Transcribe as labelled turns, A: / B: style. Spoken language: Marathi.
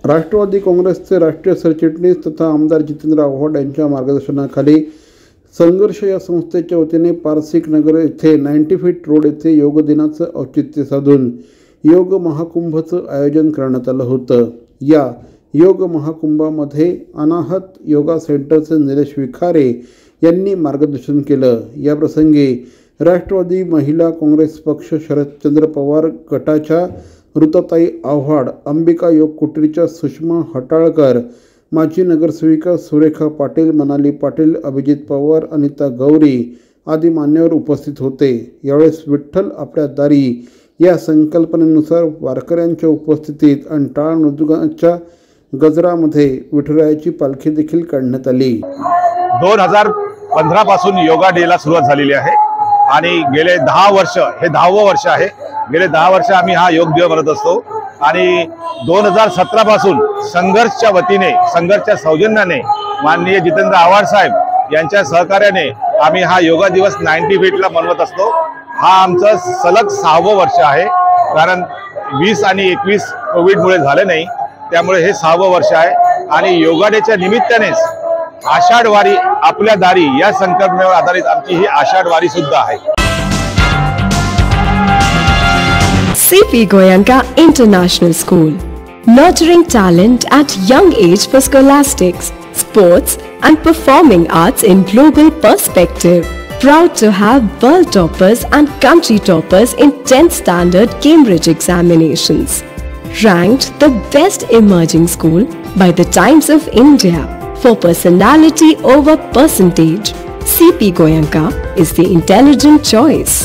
A: राष्ट्रवादी काँग्रेसचे राष्ट्रीय सरचिटणीस तथा आमदार जितेंद्र आव्हाड यांच्या मार्गदर्शनाखाली संघर्ष या संस्थेच्या वतीने पारसिक नगर येथे 90 फीट रोड येथे योग दिनाचं औचित्य साधून योग महाकुंभचं आयोजन करण्यात आलं होतं। या योग महाकुंभामध्ये अनाहत योगा सेंटरचे निलेश विखारे यांनी मार्गदर्शन केलं। या प्रसंगी राष्ट्रवादी महिला काँग्रेस पक्ष शरदचंद्र पवार गटाच्या ऋताताई आव्हाड, अंबिका योग कुटीरच्या सुषमा हटाळकर, माजी नगरसेविका सुरेखा पाटील, मनाली पाटील, अभिजित पवार, अनिता गौरी आदी मान्यवर उपस्थित होते। यावेळेस विठ्ठल आपल्या दारी या संकल्पनेनुसार वारकऱ्यांच्या उपस्थितीत आणि टाळ मृदुंगाच्या गजरामध्ये विठुरायाची पालखी देखील काढण्यात आली।
B: 2015 पासून योगा डेला सुरुवात झालेली आहे आणि गेले 10 वर्ष हे 10वं वर्ष आहे। गेले 10 वर्ष आम्ही हा योग दिवस करत असतो आणि 2017 पासून संघर्षच्या वतीने, संघर्षच्या सौजन्याने माननीय जितेंद्र आव्हाड साहेब यांच्या सहकार्याने आम्ही हा योगा दिवस 90 फीटला मनवत असतो। हा आमचं सलग 6वं वर्ष आहे, कारण 20 आणि 21 कोविडमुळे झाले नाही, त्यामुळे हे 6वं वर्ष आहे। आणि योगा डेच्या निमित्तानेच आषाढ वारी आपल्या दारी या संकल्पनेवर आधारित आमची ही आषाढ वारी सुद्धा आहे।
C: CP Goenka International School, nurturing talent at young age for scholastics, sports and performing arts in global perspective. Proud to have world toppers and country toppers in 10th standard Cambridge examinations. Ranked the best emerging school by the Times of India for personality over percentage. CP Goenka is the intelligent choice.